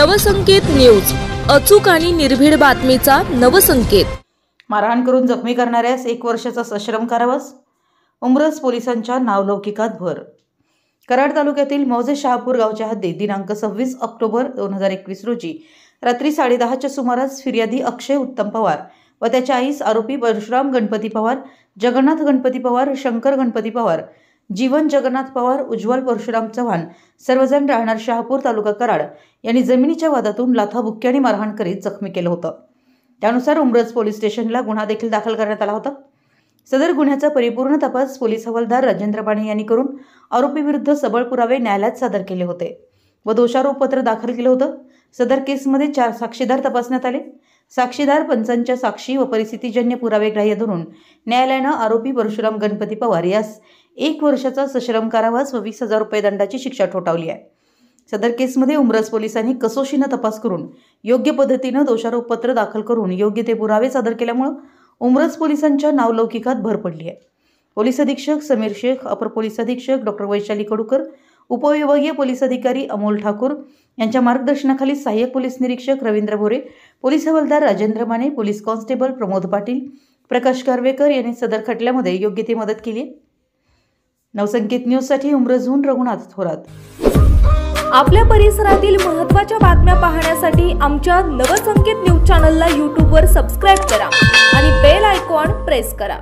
Navsanket news, अचूक आणि निर्भीड बातमीचा नवसंकेत। मारहाण करून जखमी करणाऱ्यास 1 वर्षाचा सश्रम कारावास, उमरस पोलिसांच्या नावलौकिकात भर। कराड तालुक्यातील मौजे शहापूर गावच्या हद्दीत दिनांक 26 ऑक्टोबर 2021 रोजी रात्री 10:30च्या सुमारास फिर्यादी अक्षय उत्तम पवार व त्याच्या आईस आरोपी परशुराम गणपती पवार, जगन्नाथ गणपती पवार, शंकर गणपती पवार, जीवन जगन्नाथ पवार, उज्ज्वल परशुराम चव्हाण सर्वजण राहणार शहापूर तालुका कराड यांनी जमिनीच्या वादातून लाथाबुक्क्याने मारहाण करीत जखमी केलं होतं। त्यानुसार उमरस पोलीस स्टेशनला गुन्हा देखील दाखल करण्यात आला होता। सदर गुन्ह्याचा परिपूर्ण तपास पोलीस हवालदार राजेंद्र पाणे यांनी करून आरोपीविरुद्ध सबळ पुरावे न्यायालयात सादर केले होते व दोषारोपपत्र दाखल केलं होतं। सदर केसमध्ये 4 साक्षीदार तपासण्यात आले। साक्षीदार पंचांच्या साक्षी व परिस्थितीजन्य पुरावे ग्राह्य धरून न्यायालयानं आरोपी परशुराम गणपती पवार यास 1 वर्षाचा सश्रम कारावास व 20,000 रुपये दंडाची शिक्षा ठोठावली आहे। सदर केसमध्ये उमरस पोलिसांनी कसोशीनं तपास करून योग्य पद्धतीनं दोषारोपपत्र दाखल करून योग्य ते पुरावे सादर केल्यामुळे उमरस पोलिसांच्या नावलौकिकात भर पडली आहे। पोलीस अधीक्षक समीर शेख, अपर पोलीस अधीक्षक डॉक्टर वैशाली कडूकर, उपविभागीय पोलीस अधिकारी अमोल ठाकूर यांच्या मार्गदर्शनाखाली सहाय्यक पोलीस निरीक्षक रवींद्र भोरे, पोलीस हवालदार राजेंद्र माने, पोलीस कॉन्स्टेबल प्रमोद पाटील, प्रकाश कारवेकर यांनी सदर खटल्यामध्ये योग्य ती मदत केली। नवसंकेत न्यूजसाठी उमरसहून रघुनाथ थोरात। आपल्या परिसरातील महत्त्वाच्या बातम्या पाहण्यासाठी आमच्या नवसंकेत न्यूज चॅनलला YouTube वर सबस्क्राइब करा आणि बेल आयकॉन प्रेस करा।